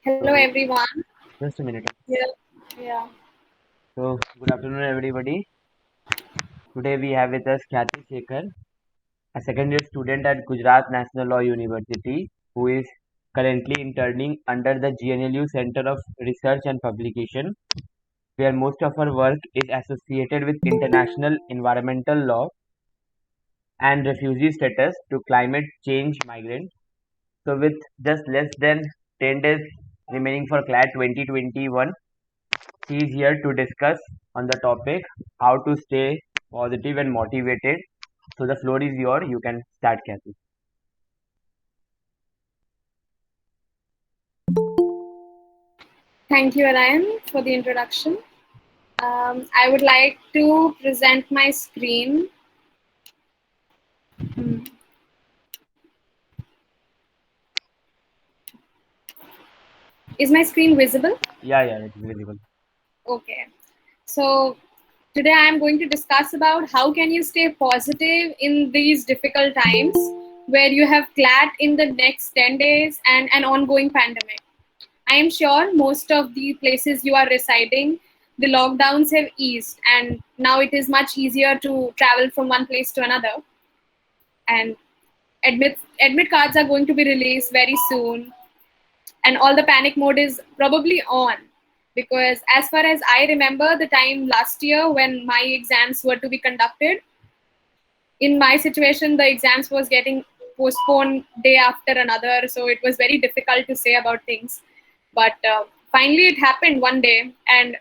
Hello So, everyone. just a minute. Yeah. Yeah. So, good afternoon, everybody. Today we have with us Khyati Shekhar, a second year student at Gujarat National Law University, who is currently interning under the GNLU Center of Research and Publication, where most of her work is associated with international environmental law and refugee status to climate change migrants. So, with just less than 10 days remaining for Clat 2021, she is here to discuss on the topic how to stay positive and motivated. So the floor is yours. You can start, Kathy. Thank you, Ryan, for the introduction. I would like to present my screen. Hmm. Is my screen visible? Yeah, it's visible. Okay. So today I am going to discuss about how can you stay positive in these difficult times where you have CLAT in the next 10 days and an ongoing pandemic. I am sure most of the places you are residing, the lockdowns have eased, and now it is much easier to travel from one place to another. And admit cards are going to be released very soon, and all the panic mode is probably on because as far as I remember, the time last year when my exams were to be conducted, in my situation, the exams was getting postponed day after another, so it was very difficult to say about things. But finally, it happened one day, and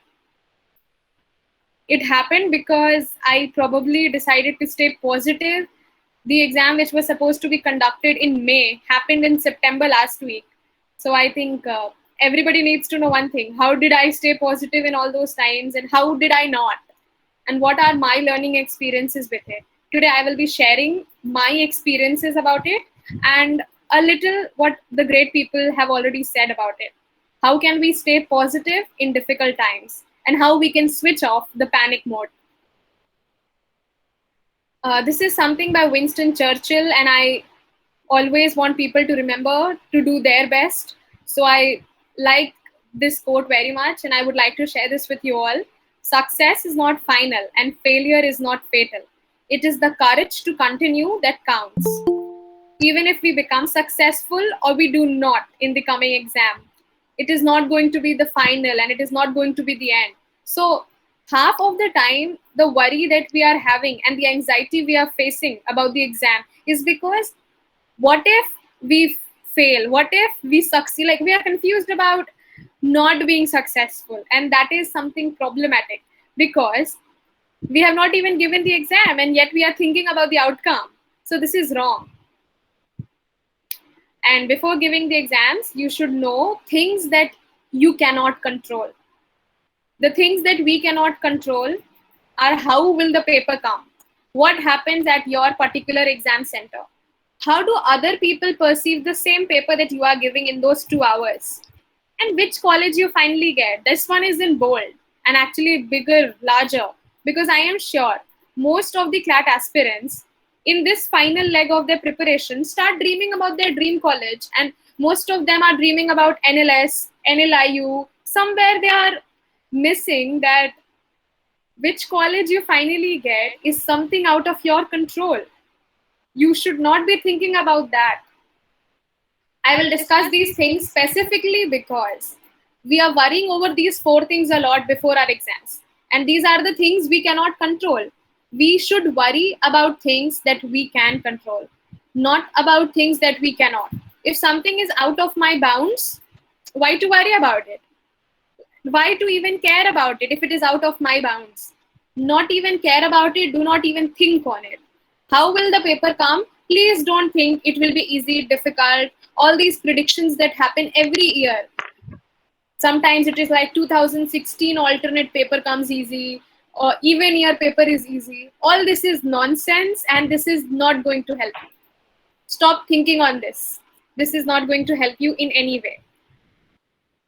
it happened because I probably decided to stay positive. The exam, which was supposed to be conducted in May, happened in September last week. So I think everybody needs to know one thing: how did I stay positive in all those times, and how did I not? And what are my learning experiences with it? Today, I will be sharing my experiences about it and a little what the great people have already said about it. How can we stay positive in difficult times, and how we can switch off the panic mode? This is something by Winston Churchill, and I always want people to remember to do their best. So I like this quote very much, and I would like to share this with you all. Success is not final, and failure is not fatal. It is the courage to continue that counts. Even if we become successful or we do not in the coming exam, it is not going to be the final and it is not going to be the end. So, half of the time, the worry that we are having and the anxiety we are facing about the exam is because what if we fail? What if we succeed? Like, we are confused about not being successful, and that is something problematic because we have not even given the exam and yet we are thinking about the outcome. So, this is wrong. And before giving the exams, you should know things that you cannot control. The things that we cannot control are how will the paper come? What happens at your particular exam center? How do other people perceive the same paper that you are giving in those 2 hours? And which college you finally get? This one is in bold and actually bigger, larger, because I am sure most of the CLAT aspirants in this final leg of their preparation start dreaming about their dream college, and most of them are dreaming about NLS, NLIU. Somewhere they are missing that which college you finally get is something out of your control. You should not be thinking about that. I will discuss these things specifically because we are worrying over these four things a lot before our exams. And these are the things we cannot control. We should worry about things that we can control, not about things that we cannot. If something is out of my bounds, why to worry about it? Why to even care about it if it is out of my bounds? Not even care about it, do not even think on it. How will the paper come? Please don't think it will be easy, difficult. All these predictions that happen every year. Sometimes it is like 2016 alternate paper comes easy, or even year paper is easy. All this is nonsense and this is not going to help you. Stop thinking on this. This is not going to help you in any way.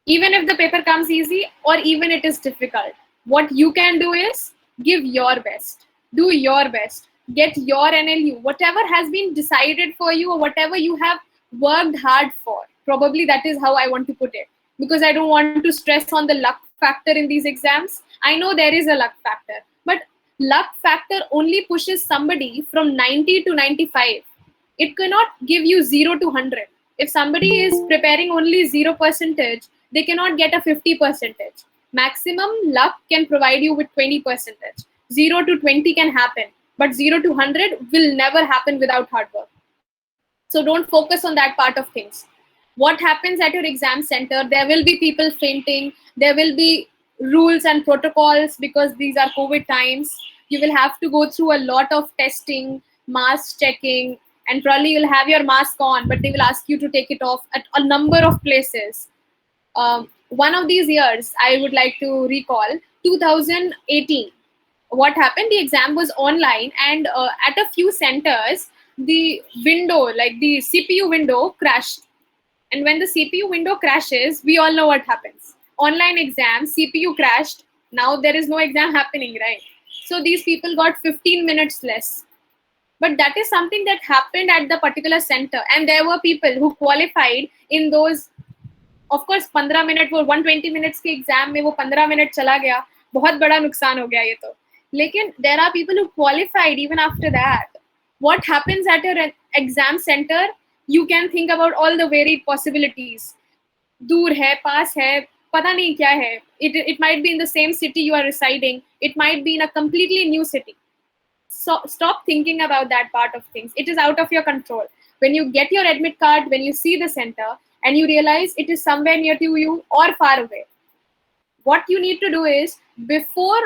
Even if the paper comes easy or even it is difficult, what you can do is give your best, do your best, get your NLU, whatever has been decided for you or whatever you have worked hard for. Probably that is how I want to put it. because I don't want to stress on the luck factor in these exams. I know there is a luck factor, but luck factor only pushes somebody from 90 to 95. It cannot give you 0 to 100. If somebody is preparing only 0 percentage, they cannot get a 50 percentage. Maximum luck can provide you with 20 percentage. 0 to 20 can happen, but 0 to 100 will never happen without hard work. So don't focus on that part of things. What happens at your exam center? There will be people fainting. There will be rules and protocols because these are COVID times. You will have to go through a lot of testing, mask checking, and probably you'll have your mask on, but they will ask you to take it off at a number of places. One of these years, I would like to recall 2018. What happened? The exam was online, and at a few centers, the window, like the CPU window, crashed. And when the CPU window crashes, we all know what happens. Online exam, CPU crashed. Now there is no exam happening, right? So these people got 15 minutes less. But that is something that happened at the particular center. And there were people who qualified in those, of course 15 minute, वो 120 minutes के exam में वो 15 minute चला गया, बहुत बड़ा नुकसान हो गया ये तो. लेकिन there are people who qualified even after that. What happens at your exam centre? You can think about all the varied possibilities. दूर है, पास है, पता नहीं क्या है. It might be in the same city you are residing, it might be in a completely new city. So stop thinking about that part of things. It is out of your control. When you get your admit card, when you see the center and you realize it is somewhere near to you or far away, what you need to do is, before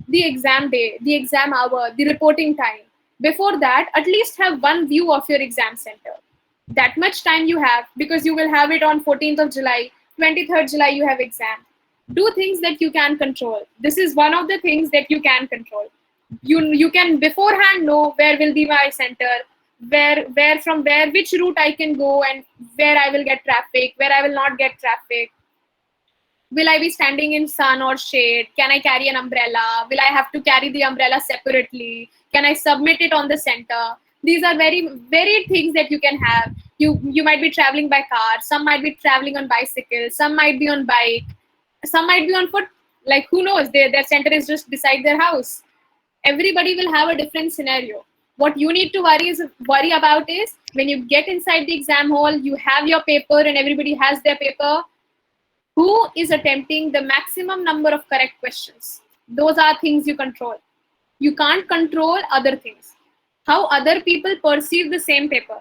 the exam day, the exam hour, the reporting time, before that, at least have one view of your exam center. That much time you have, because you will have it on 14th of July, 23rd July you have exam. Do things that you can control. This is one of the things that you can control. You can beforehand know where will be my center, where from where which route I can go, and where I will get traffic, where I will not get traffic. Will I be standing in sun or shade? Can I carry an umbrella? Will I have to carry the umbrella separately? Can I submit it on the center? These are very varied things that you can have. You might be traveling by car, some might be traveling on bicycle, some might be on bike, some might be on foot. Like, who knows, their center is just beside their house. Everybody will have a different scenario. What you need to worry about is, when you get inside the exam hall, you have your paper and everybody has their paper. Who is attempting the maximum number of correct questions? Those are things you control. You can't control other things. How other people perceive the same paper.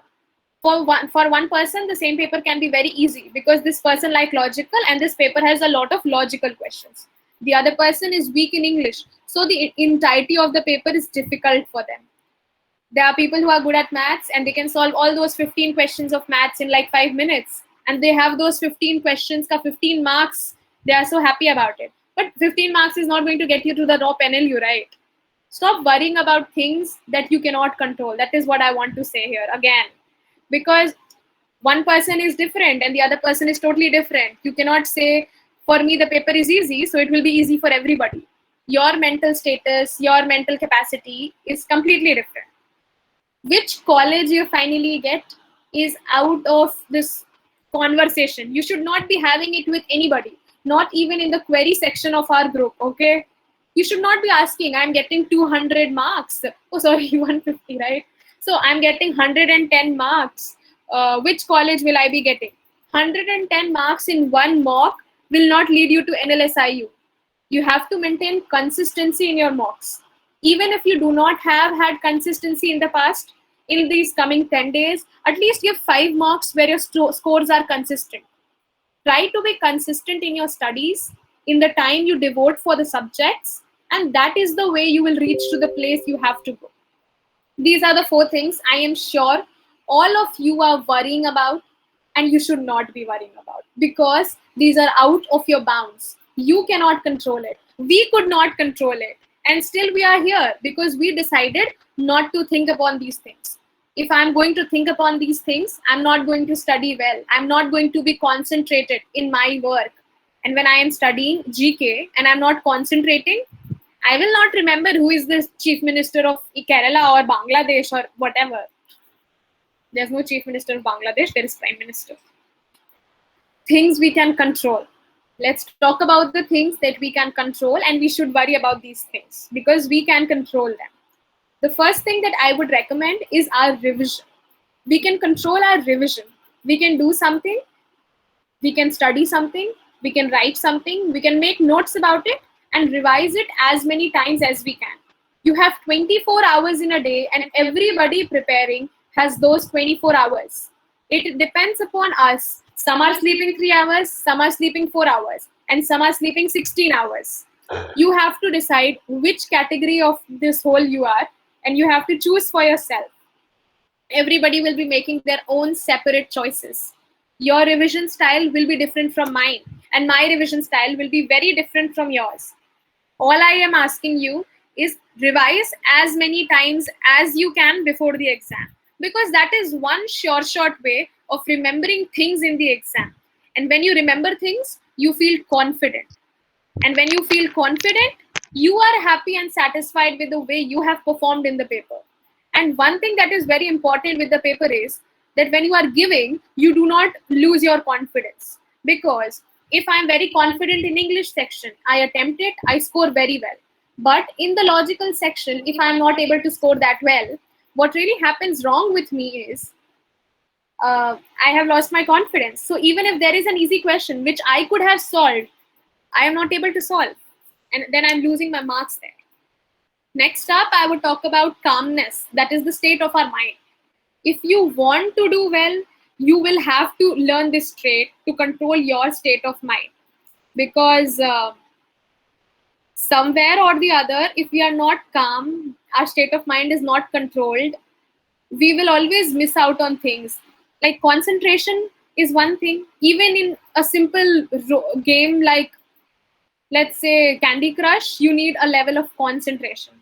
For one person, the same paper can be very easy because this person like logical and this paper has a lot of logical questions. The other person is weak in English, so the entirety of the paper is difficult for them. There are people who are good at maths and they can solve all those 15 questions of maths in like 5 minutes, and they have those 15 questions ka 15 marks. They are so happy about it. But 15 marks is not going to get you to the top NLU, right? Stop worrying about things that you cannot control. That is what I want to say here again. Because one person is different and the other person is totally different. You cannot say, for me, the paper is easy, so it will be easy for everybody. Your mental status, your mental capacity is completely different. Which college you finally get is out of this conversation. You should not be having it with anybody, not even in the query section of our group, okay? You should not be asking, I'm getting 200 marks. Oh, sorry, 150, right? So I'm getting 110 marks. Which college will I be getting? 110 marks in one mock will not lead you to NLSIU. You have to maintain consistency in your mocks. Even if you do not have had consistency in the past, in these coming 10 days, at least give 5 marks where your scores are consistent. Try to be consistent in your studies, in the time you devote for the subjects, and that is the way you will reach to the place you have to go. These are the 4 things I am sure all of you are worrying about, and you should not be worrying about, because these are out of your bounds. You cannot control it. We could not control it. And still we are here because we decided not to think upon these things. If I'm going to think upon these things, I'm not going to study well. I'm not going to be concentrated in my work. And when I am studying GK and I'm not concentrating, I will not remember who is the chief minister of Kerala or Bangladesh or whatever. There's no chief minister of Bangladesh, there is prime minister. things we can control. Let's talk about the things that we can control, and we should worry about these things because we can control them. The first thing that I would recommend is our revision. We can control our revision. We can do something, we can study something, we can write something, we can make notes about it and revise it as many times as we can. You have 24 hours in a day, and everybody preparing has those 24 hours. It depends upon us. Some are sleeping 3 hours, some are sleeping 4 hours, and some are sleeping 16 hours. You have to decide which category of this whole you are, and you have to choose for yourself. Everybody will be making their own separate choices. Your revision style will be different from mine, and my revision style will be very different from yours. All I am asking you is revise as many times as you can before the exam, because that is one sure short way of remembering things in the exam. And when you remember things, you feel confident. And when you feel confident, you are happy and satisfied with the way you have performed in the paper. And one thing that is very important with the paper is that when you are giving, you do not lose your confidence. Because if I'm very confident in English section, I attempt it, I score very well. But in the logical section, if I'm not able to score that well, what really happens wrong with me is I have lost my confidence. So even if there is an easy question which I could have solved, I am not able to solve. And then I'm losing my marks there. Next up, I would talk about calmness. That is the state of our mind. If you want to do well, you will have to learn this trait to control your state of mind. Because somewhere or the other, if we are not calm, our state of mind is not controlled, we will always miss out on things. Like concentration is one thing. Even in a simple game like, let's say, Candy Crush, you need a level of concentration.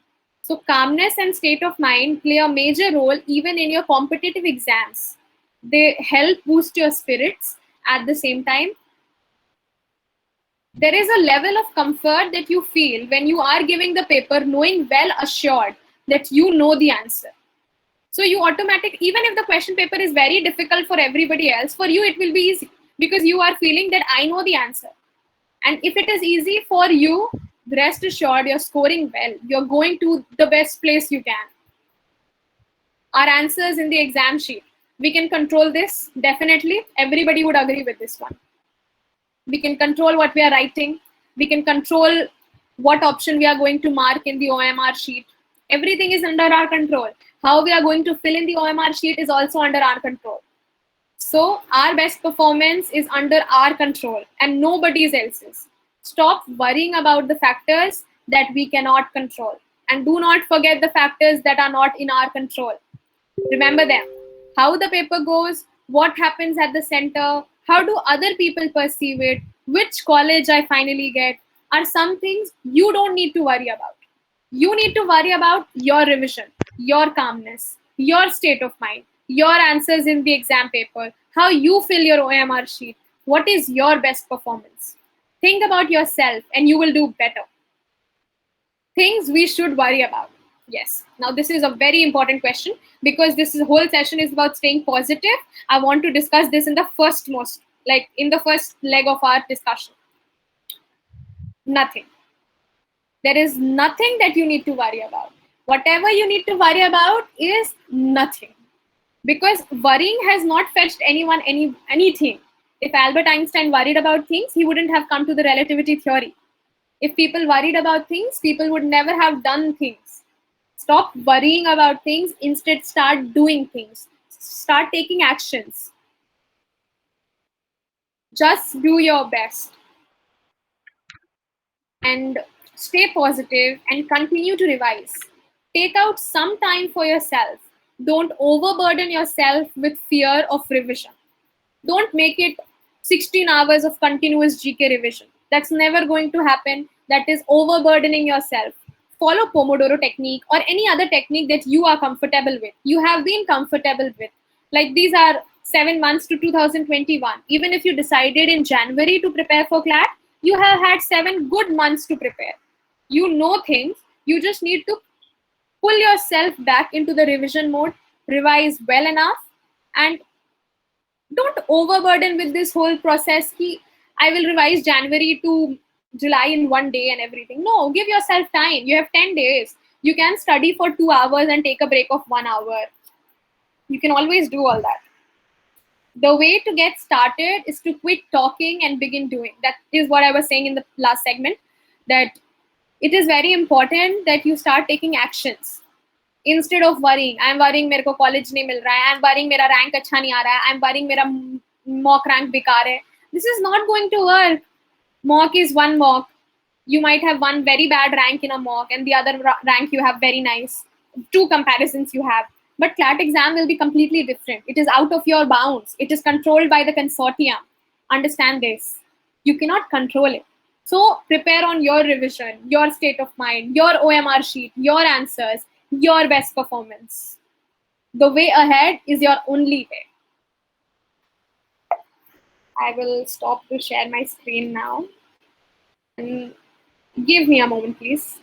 So calmness and state of mind play a major role even in your competitive exams. They help boost your spirits. At the same time, there is a level of comfort that you feel when you are giving the paper knowing well assured that you know the answer. So you even if the question paper is very difficult for everybody else, for you it will be easy because you are feeling that I know the answer. And if it is easy for you, rest assured you're scoring well. You're going to the best place you can. Our answers in the exam sheet. We can control this, definitely. Everybody would agree with this one. We can control what we are writing. We can control what option we are going to mark in the OMR sheet. Everything is under our control. How we are going to fill in the OMR sheet is also under our control. So our best performance is under our control and nobody else's. Stop worrying about the factors that we cannot control. And do not forget the factors that are not in our control. Remember them. How the paper goes, what happens at the center, how do other people perceive it, which college I finally get, are some things you don't need to worry about. You need to worry about your revision, your calmness, your state of mind, your answers in the exam paper, how you fill your OMR sheet, what is your best performance. Think about yourself and you will do better. Things we should worry about. Yes. Now, this is a very important question because whole session is about staying positive. I want to discuss this in the first leg of our discussion. Nothing. There is nothing that you need to worry about. Whatever you need to worry about is nothing. Because worrying has not fetched anyone anything. If Albert Einstein worried about things, he wouldn't have come to the relativity theory. If people worried about things, people would never have done things. Stop worrying about things. Instead, start doing things. Start taking actions. Just do your best. And stay positive and continue to revise. Take out some time for yourself. Don't overburden yourself with fear of revision. Don't make it 16 hours of continuous GK revision. That's never going to happen. That is overburdening yourself. Follow Pomodoro technique or any other technique that you are comfortable with. You have been comfortable with. Like these are 7 months to 2021. Even if you decided in January to prepare for Clat, you have had 7 good months to prepare. You know things. You just need to pull yourself back into the revision mode, revise well enough, and don't overburdened with this whole process. I will revise January to July in one day and everything. No, give yourself time. You have 10 days. You can study for 2 hours and take a break of 1 hour. You can always do all that. The way to get started is to quit talking and begin doing. That is what I was saying in the last segment, that it is very important that you start taking actions instead of worrying. I am worrying मेरे को college नहीं मिल रहा है, I am worrying मेरा rank अच्छा नहीं आ रहा है, I am worrying मेरा mock rank बेकार है. This is not going to work. Mock is one mock. You might have one very bad rank in a mock and the other rank you have very nice. Two comparisons you have. But CLAT exam will be completely different. It is out of your bounds. It is controlled by the consortium. Understand this. You cannot control it. So prepare on your revision, your state of mind, your OMR sheet, your answers, your best performance. The way ahead is your only way. I will stop to share my screen now. And give me a moment, please.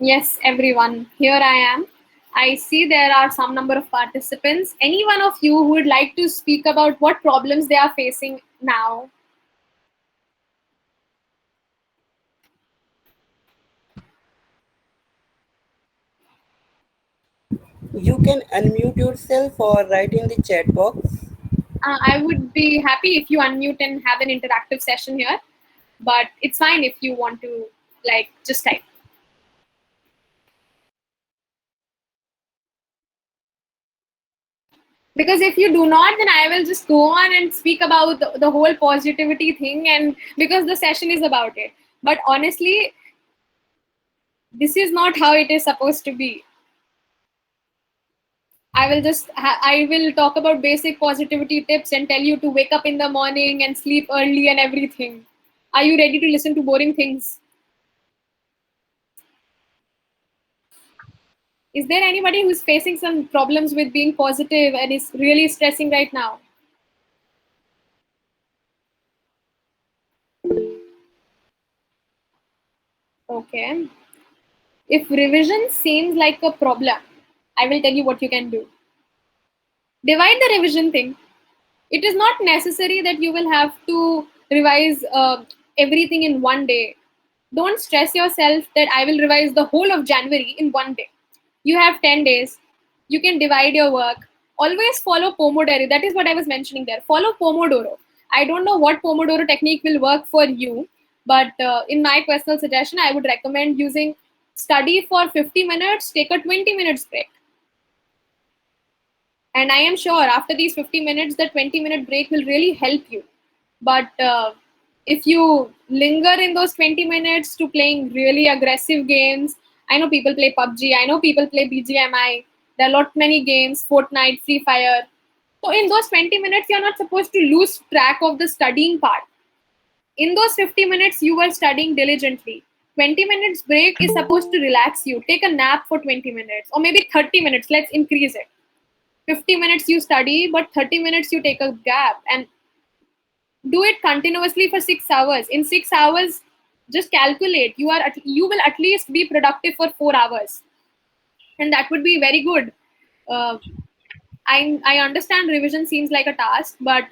Yes, everyone, here I am. I see there are some number of participants. Any one of you who would like to speak about what problems they are facing now? You can unmute yourself or write in the chat box. I would be happy if you unmute and have an interactive session here, but it's fine if you want to just type. Because if you do not, then I will just go on and speak about the whole positivity thing, and because the session is about it. But honestly, this is not how it is supposed to be. I will talk about basic positivity tips and tell you to wake up in the morning and sleep early and everything. Are you ready to listen to boring things? Is there anybody who's facing some problems with being positive and is really stressing right now? Okay. If revision seems like a problem, I will tell you what you can do. Divide the revision thing. It is not necessary that you will have to revise everything in one day. Don't stress yourself that I will revise the whole of January in one day. You have 10 days. You can divide your work. Always follow Pomodoro. That is what I was mentioning there. Follow Pomodoro. I don't know what Pomodoro technique will work for you, but in my personal suggestion, I would recommend using study for 50 minutes, take a 20 minutes break. And I am sure after these 50 minutes, the 20-minute break will really help you. But if you linger in those 20 minutes to playing really aggressive games, I know people play PUBG, I know people play BGMI, there are lot many games, Fortnite, Free Fire. So in those 20 minutes, you're not supposed to lose track of the studying part. In those 50 minutes, you were studying diligently. 20 minutes break is supposed to relax you. Take a nap for 20 minutes or maybe 30 minutes. Let's increase it. 50 minutes you study, but 30 minutes you take a gap and do it continuously for 6 hours. In 6 hours, just calculate. You will at least be productive for 4 hours. And that would be very good. Uh, I understand revision seems like a task, but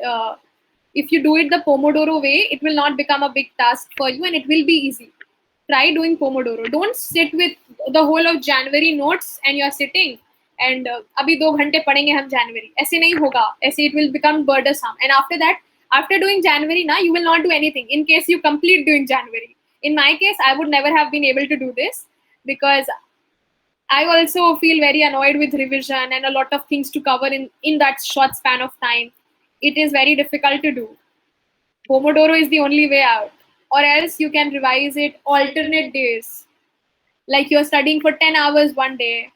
if you do it the Pomodoro way, it will not become a big task for you and it will be easy. Try doing Pomodoro. Don't sit with the whole of January notes and you're sitting and अभी 2 घंटे पढ़ेंगे हम January. ऐसे नहीं होगा. ऐसे it will become burdensome. And after that, after doing January, na, you will not do anything in case you complete doing January. In my case, I would never have been able to do this because I also feel very annoyed with revision and a lot of things to cover in that short span of time. It is very difficult to do. Pomodoro is the only way out. Or else you can revise it alternate days. Like you're studying for 10 hours one day.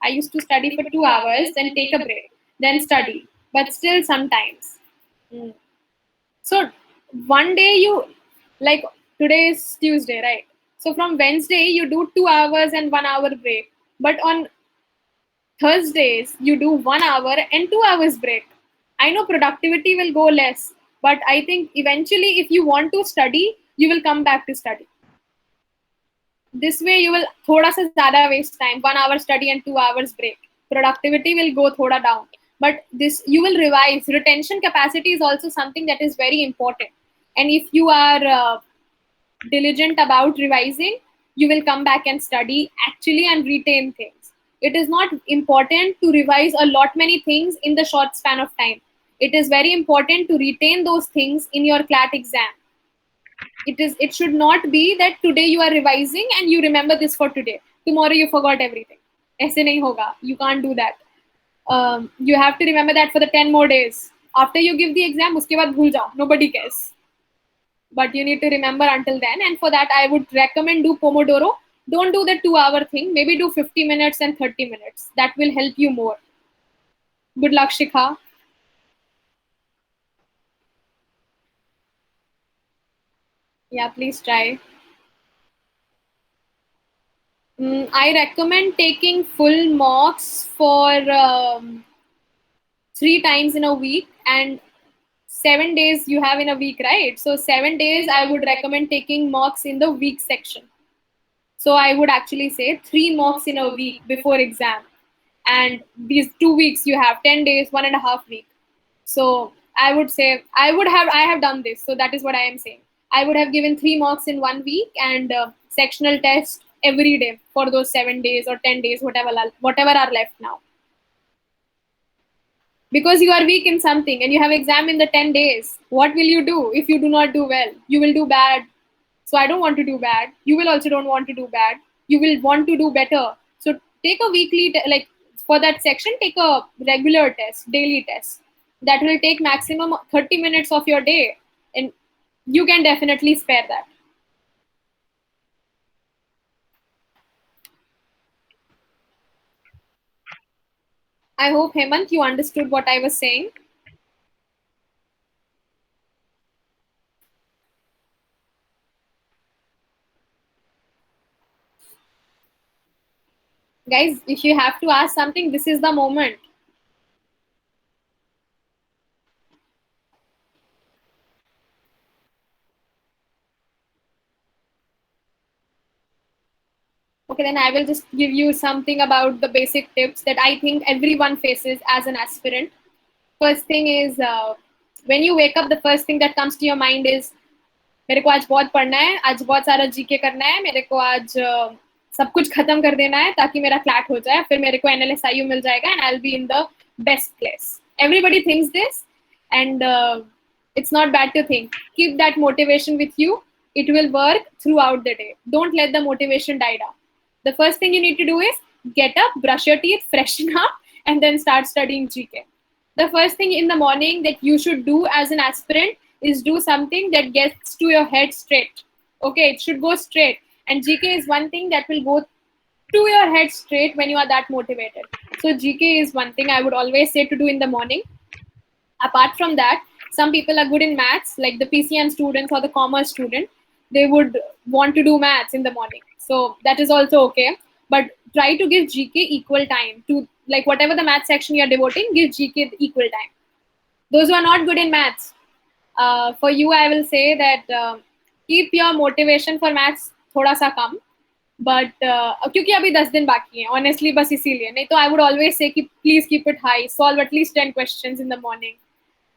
I used to study for 2 hours, then take a break, then study. But still sometimes. Mm. So one day like today is Tuesday, right? So from Wednesday you do 2 hours and 1 hour break. But on Thursdays, you do 1 hour and 2 hours break. I know productivity will go less, But I think eventually, if you want to study, you will come back to study. This way, you will thoda sa zyada waste time, 1 hour study and 2 hours break. Productivity will go thoda down. But this, you will revise. Retention capacity is also something that is very important. And if you are diligent about revising, you will come back and study actually and retain things. It is not important to revise a lot many things in the short span of time. It is very important to retain those things in your CLAT exam. It should not be that today you are revising and you remember this for today. Tomorrow you forgot everything. ऐसे नहीं होगा. You can't do that. You have to remember that for the 10 more days. After you give the exam, उसके बाद भूल जाओ. Nobody cares. But you need to remember until then. And for that, I would recommend do Pomodoro. Don't do the 2 hour thing. Maybe do 50 minutes and 30 minutes. That will help you more. Good luck, Shikha. Yeah, please try. I recommend taking full mocks for 3 times in a week, and 7 days you have in a week, right? So 7 days I would recommend taking mocks in the week section. So I would actually say 3 mocks in a week before exam, and these 2 weeks you have 10 days, 1.5 week. So I would say I have done this. So that is what I am saying. I would have given 3 mocks in 1 week and sectional test every day for those 7 days or 10 days, whatever are left now. Because you are weak in something and you have exam in the 10 days, what will you do if you do not do well? You will do bad. So I don't want to do bad. You will also don't want to do bad. You will want to do better. So take a weekly, like for that section, take a regular test, daily test. That will take maximum 30 minutes of your day. And you can definitely spare that. I hope, Hemant, you understood what I was saying. Guys, if you have to ask something, this is the moment. Okay, then I will just give you something about the basic tips that I think everyone faces as an aspirant. First thing is, when you wake up, the first thing that comes to your mind is, मेरे को आज बहुत पढ़ना है, आज बहुत सारा GK करना है, मेरे को आज सब कुछ खत्म कर देना है ताकि मेरा क्लैट हो जाए, फिर मेरे को NLSIU मिल जाएगा and I'll be in the best place. Everybody thinks this, and it's not bad to think. Keep that motivation with you. It will work throughout the day. Don't let the motivation die down. The first thing you need to do is get up, brush your teeth, freshen up, and then start studying GK. The first thing in the morning that you should do as an aspirant is do something that gets to your head straight. Okay, it should go straight. And GK is one thing that will go to your head straight when you are that motivated. So GK is one thing I would always say to do in the morning. Apart from that, some people are good in maths, like the PCM students or the commerce student. They would want to do maths in the morning. So that is also okay. But try to give GK equal time to, like, whatever the math section you're devoting, give GK equal time. Those who are not good in maths, for you, I will say that keep your motivation for maths थोड़ा सा कम. But क्योंकि अभी 10 दिन बाकी हैं, honestly बस इसीलिए. नहीं तो I would always say कि please keep it high, solve at least 10 questions in the morning.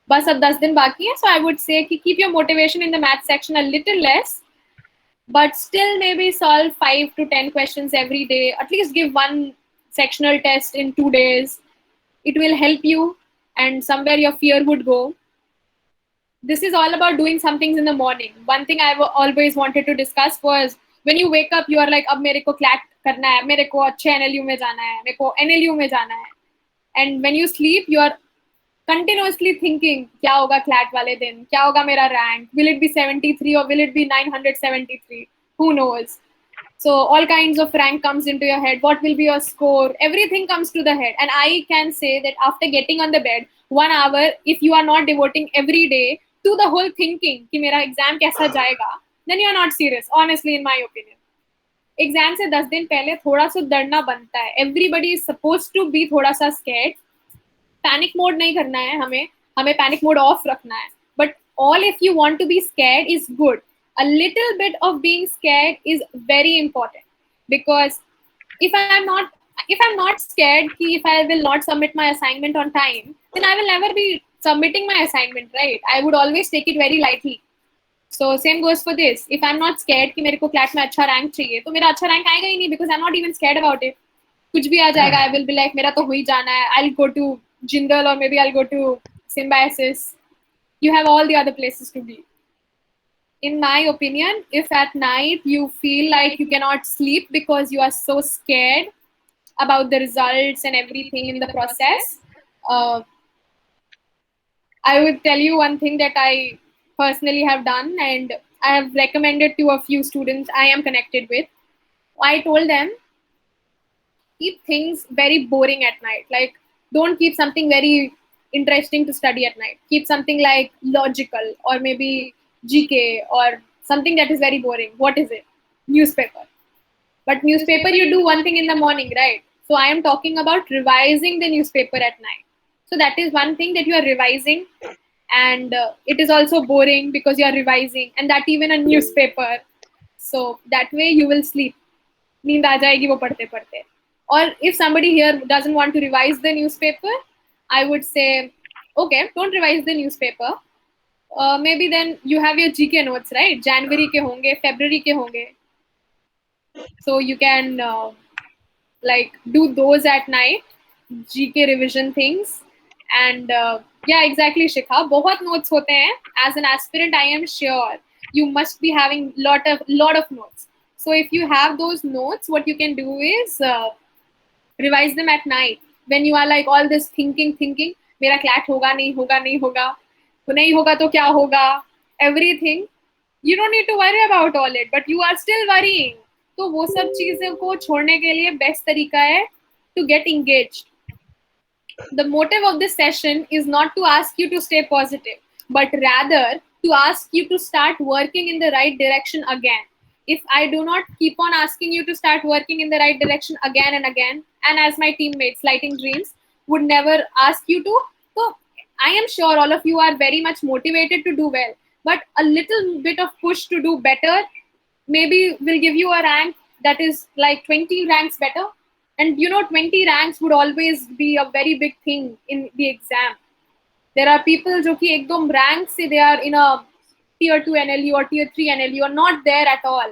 बस अब 10 दिन बाकी हैं, so I would say कि keep your motivation in the math section a little less, but still maybe solve 5 to 10 questions every day. At least give one sectional test in 2 days. It will help you, and somewhere your fear would go. This is all about doing some things in the morning. One thing I've always wanted to discuss was when you wake up, you are like, अब मेरे को CLAT करना है, मेरे को अच्छे NLU में जाना है, मेरे को NLU में जाना है. And when you sleep, you are continuously thinking, क्या होगा CLAT वाले दिन, क्या होगा मेरा rank, will it be 73 or will it be 973? Who knows? So all kinds of rank comes into your head. What will be your score? Everything comes to the head. And I can say that after getting on the bed, 1 hour, if you are not devoting every day to the whole thinking कि मेरा exam कैसा जाएगा, then you are not serious, honestly, in my opinion. Exam से 10 दिन पहले थोड़ा सा डरना बनता है. Everybody is suppose to be थोड़ा सा स्कैर्ड. पैनिक मोड नहीं करना है, हमें पैनिक मोड ऑफ रखना है. But all if you want to be scared is good. A little bit of being scared is very important, because if I'm not scared ki if I will not submit my assignment on time, then I will never be submitting my assignment, right? I would always take it very lightly. So same goes for this. If I'm not scared कि मेरे को class में अच्छा rank चाहिए, तो मेरा अच्छा rank आएगा ही नहीं, because I'm not even scared about it. कुछ भी आ जाएगा, I will be like मेरा तो हो ही जाना है. I'll go to Jindal, or maybe I'll go to Symbiosis. You have all the other places to be. In my opinion, if at night you feel like you cannot sleep because you are so scared about the results and everything in the process, uh, I would tell you one thing that I personally have done, and I have recommended to a few students I am connected with. I told them, keep things very boring at night. Like, don't keep something very interesting to study at night. Keep something like logical, or maybe GK, or something that is very boring. What is it? Newspaper. But newspaper, you do one thing in the morning, right? So I am talking about revising the newspaper at night. So that is one thing that you are revising, and it is also boring because you are revising, and that even a newspaper. So that way you will sleep. नींद आ जाएगी वो पढ़ते पढ़ते. Or if somebody here doesn't want to revise the newspaper, I would say, okay, don't revise the newspaper. Maybe then you have your GK notes, right? January के होंगे, February के होंगे. So you can like do those at night, GK revision things. And yeah, exactly, Shikha. बहुत notes होते हैं. As an aspirant, I am sure you must be having lot of notes. So if you have those notes, what you can do is revise them at night when you are like all this thinking मेरा CLAT होगा नहीं होगा नहीं होगा, तो नहीं होगा तो क्या होगा, everything. You don't need to worry about all it, but you are still worrying. तो वो सब चीज़ों को छोड़ने के लिए बेस्ट तरीका है to get engaged. The motive of this session is not to ask you to stay positive, but rather to ask you to start working in the right direction again. If I do not keep on asking you to start working in the right direction again and again, and as my teammates, Lighting Dreams, would never ask you to, so I am sure all of you are very much motivated to do well, but a little bit of push to do better maybe will give you a rank that is like 20 ranks better. And you know, 20 ranks would always be a very big thing in the exam. There are people जो कि एकदम rank से they are in a tier 2 NLU or tier 3 NLU or not there at all.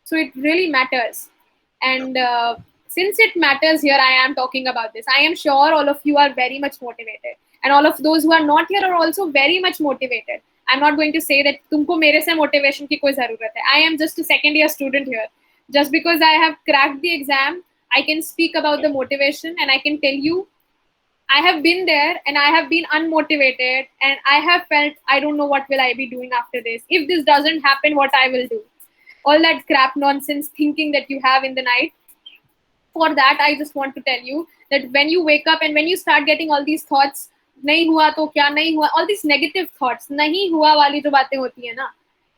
So it really matters. And since it matters here, I am talking about this. I am sure all of you are very much motivated. And all of those who are not here are also very much motivated. I'm not going to say that तुमको मेरे से motivation की कोई ज़रूरत है. I am just a second year student here. Just because I have cracked the exam, I can speak about the motivation, and I can tell you I have been there and I have been unmotivated, and I have felt I don't know what will I be doing after this. If this doesn't happen, what I will do. All that crap nonsense thinking that you have in the night. For that, I just want to tell you that when you wake up and when you start getting all these thoughts, नहीं हुआ तो क्या नहीं हुआ, all these negative thoughts, नहीं हुआ वाली जो बातें होती है ना,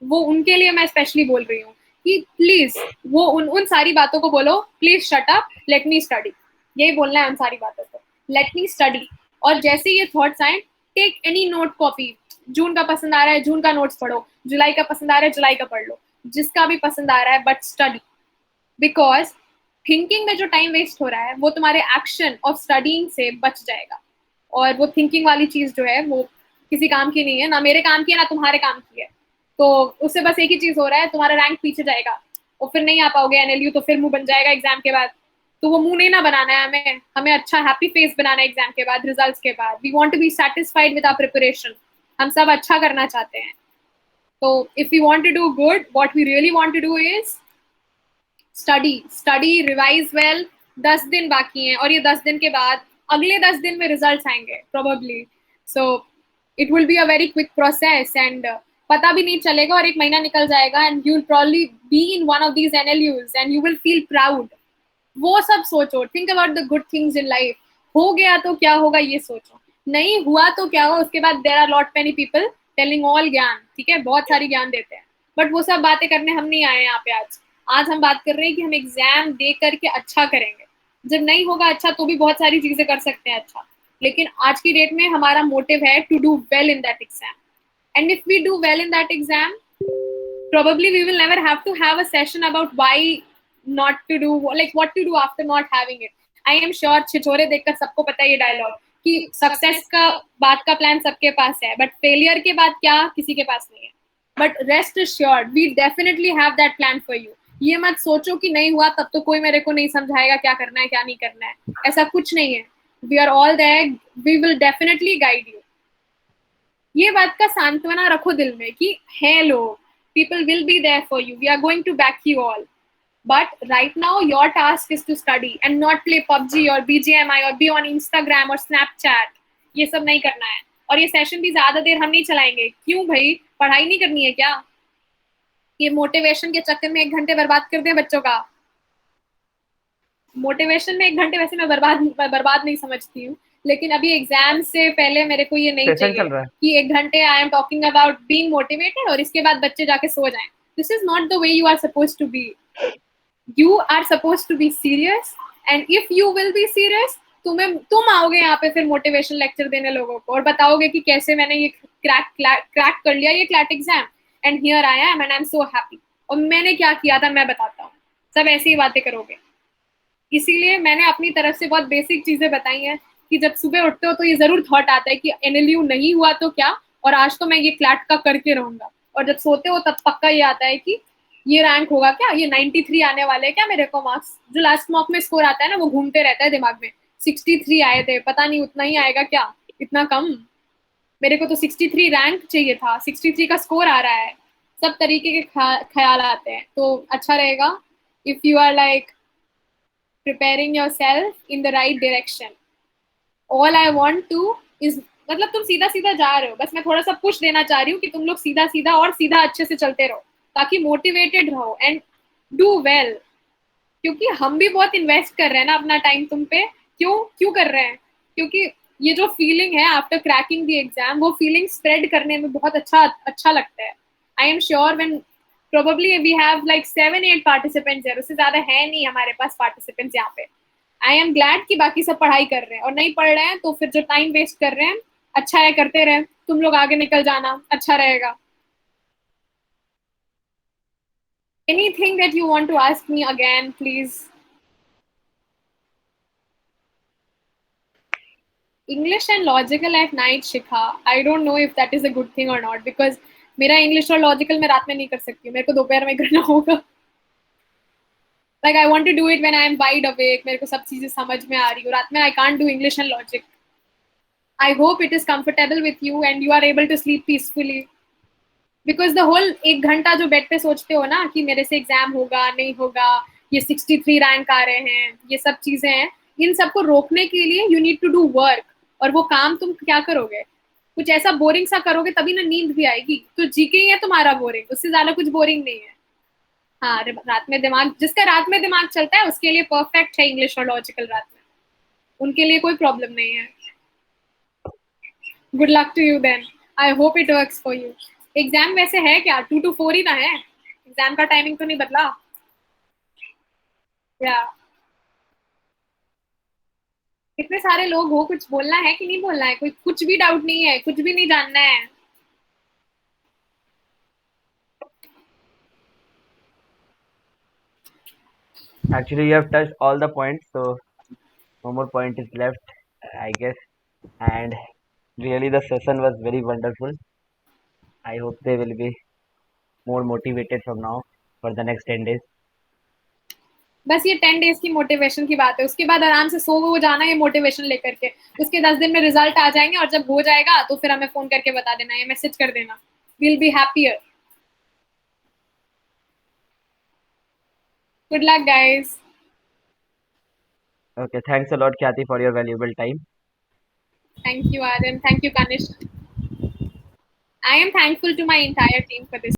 वो उनके लिए मैं स्पेशली बोल रही हूँ कि प्लीज वो उन सारी बातों को बोलो, please shut up, let me study. यही बोलना है उन सारी बातों को, लेट मी स्टडी. और जैसे ये थॉट्स आए, टेक एनी नोट कॉपी. जून का पसंद आ रहा है जून का नोट्स पढ़ो, जुलाई का पसंद आ रहा है जुलाई का पढ़ लो, जिसका भी पसंद आ रहा है, बट स्टडी. बिकॉज थिंकिंग में जो टाइम वेस्ट हो रहा है वो तुम्हारे एक्शन ऑफ स्टडीइंग से बच जाएगा. और वो थिंकिंग वाली चीज जो है वो किसी काम की नहीं है, ना मेरे काम की है ना तुम्हारे काम की है. तो उससे बस एक ही चीज हो रहा है, तुम्हारा रैंक पीछे जाएगा और फिर नहीं आ पाओगे एनएलयू, तो फिर मुंह बन जाएगा एग्जाम के बाद. तो वो मुंह नहीं ना बनाना है हमें, हमें अच्छा हैप्पी फेस बनाना है एग्जाम के बाद, रिजल्ट्स के बाद. We want to be satisfied with our preparation. हम सब अच्छा करना चाहते हैं. तो if we want to do good, what we really want to do is study, revise well. 10 दिन बाकी हैं और ये 10 दिन के बाद अगले 10 दिन में रिजल्ट्स आएंगे probably. So it will be a very quick process, and पता भी नहीं चलेगा और एक महीना निकल जाएगा, and you will probably be in one of these NLUs and you will feel proud. वो सब सोचो, think about the good things in life. हो गया तो क्या होगा ये सोचो, नहीं हुआ तो क्या होगा उसके बाद. There are lot many people telling all ज्ञान, ठीक है, बहुत सारी ज्ञान देते हैं, बट वो सब बातें करने हम नहीं आए यहाँ पे आज हम बात कर रहे हैं कि हम एग्जाम दे करके अच्छा करेंगे. जब नहीं होगा अच्छा तो भी बहुत सारी चीजें कर सकते हैं अच्छा, लेकिन आज की डेट में हमारा मोटिव है to do well in that exam. And if we do well in that exam, probably we will never have to have a session about why not to do, like what to do after not having it. I am sure छिछोरे देखकर सबको पता है ये dialogue कि success का बाद का plan सबके पास है, बट फेलियर के बाद क्या किसी के पास नहीं है. But rest assured we definitely have that plan for you. ये मत सोचो कि नहीं हुआ तब तो कोई मेरे को नहीं समझाएगा क्या करना है क्या नहीं करना है. ऐसा कुछ नहीं है. We are all there. We will definitely guide you. ये बात का सांत्वना रखो दिल में कि है लोग. People will be there for you. We are going to back you all. But right now, your task is to study and not play PUBG or BGMI or be on Instagram or Snapchat. ये सब नहीं करना है. और ये session भी ज्यादा देर हम नहीं चलाएंगे. क्यों भाई? पढ़ाई नहीं करनी है क्या? ये मोटिवेशन के चक्कर में 1 घंटे बर्बाद कर दें बच्चों का. मोटिवेशन में 1 घंटे वैसे मैं बर्बाद नहीं समझती हूँ, लेकिन अभी एग्जाम से पहले मेरे को ये नहीं सेशन चल चाहिए रहा है कि 1 घंटे I am talking about being motivated और इसके बाद बच्चे जाके सो जाएं. This is not the way you are suppose to be. You are suppose to be serious. And if you will be serious, तुम आओगे यहाँ पे फिर मोटिवेशन लेक्चर देने लोगों को और बताओगे कि कैसे मैंने ये क्रैक कर लिया ये CLAT exam and here I am and I am so happy. और मैंने क्या किया था मैं बताता हूँ. सब ऐसी ही बातें करोगे. इसीलिए मैंने अपनी तरफ से बहुत बेसिक चीजें बताई हैं कि जब सुबह उठते हो तो ये जरूर थॉट आता है कि एनएलयू नहीं हुआ तो क्या, और आज तो मैं ये क्लैट का करके रहूंगा. और जब सोते हो तब पक्का ये आता है कि ये रैंक होगा क्या, ये 93 आने वाले हैं क्या मेरे को मार्क्स. जो लास्ट मॉक में स्कोर आता है ना वो घूमते रहता है दिमाग में. 63 आए थे, पता नहीं उतना ही आएगा क्या, इतना कम. मेरे को तो 63 रैंक चाहिए था, 63 का स्कोर आ रहा है. सब तरीके के ख्याल आते हैं. तो अच्छा रहेगा if you are like preparing yourself in the right direction. All I want to is, मतलब तुम सीधा सीधा जा रहे हो, बस मैं थोड़ा सा पुश देना चाह रही हूँ कि तुम लोग सीधा सीधा और सीधा अच्छे से चलते रहो ताकि मोटिवेटेड रहो एंड डू वेल. क्योंकि हम भी बहुत इन्वेस्ट कर रहे हैं ना अपना टाइम तुम पे. क्यों कर रहे हैं? क्योंकि ये जो फीलिंग है आफ्टर क्रैकिंग द एग्जाम, वो फीलिंग स्प्रेड करने में बहुत अच्छा लगता है. I am sure when probably we have like 7-8 participants there, उससे ज्यादा है नहीं हमारे पास participants यहाँ पे. I am glad कि बाकी सब पढ़ाई कर रहे हैं, और नहीं पढ़ रहे हैं तो फिर जो टाइम वेस्ट कर रहे हैं अच्छा है करते रहे. तुम लोग आगे निकल जाना, अच्छा रहेगा. Anything that you want to ask me again, please? English and logical at night, Shikha. I don't know if that is a good thing or not because मेरा इंग्लिश और लॉजिकल मैं रात में नहीं कर सकती हूँ. मेरे को दोपहर में करना होगा. Like I want to do it when I am wide awake. मेरे को सब चीजें समझ में आ रही हो. रात में I can't do English and logic. I hope it is comfortable with you and you are able to sleep peacefully. Because the whole 1 घंटा जो बेड पे सोचते हो ना कि मेरे से एग्जाम होगा नहीं होगा, ये 63 रैंक आ रहे हैं, ये सब चीजें हैं, इन सबको रोकने के लिए you need to do work. और वो काम तुम क्या करोगे? कुछ ऐसा बोरिंग सा करोगे तभी ना नींद भी आएगी. तो जीके ही है तुम्हारा बोरिंग, उससे ज्यादा कुछ बोरिंग नहीं है. हाँ, रात में दिमाग, जिसका रात में दिमाग चलता है उसके लिए परफेक्ट है इंग्लिश और लॉजिकल रात में. उनके लिए कोई प्रॉब्लम नहीं है. Good luck to you then. I hope it works for you. Exam वैसे है क्या 2 to 4 ही ना है? एग्जाम का टाइमिंग तो नहीं बदला? या इतने सारे लोग हो, कुछ बोलना है कि नहीं बोलना है? कोई कुछ भी डाउट नहीं है, कुछ भी नहीं जानना है? actually you have touched all the points, so no more point is left, I guess. And really the session was very wonderful. I hope they will be more motivated from now for the next 10 days. बस ये 10 days की motivation की बात है. उसके बाद आराम से सो जाना ये मोटिवेशन लेकर के. उसके 10 दिन में रिजल्ट आ जाएंगे और जब हो जाएगा तो फिर हमें फोन करके बता देना, ये मैसेज कर देना. Will be happier. Good luck guys. Okay, thanks a lot, Khyati, for your valuable time. Thank you, Aryan. Thank you, Kanish. I am thankful to my entire team for this.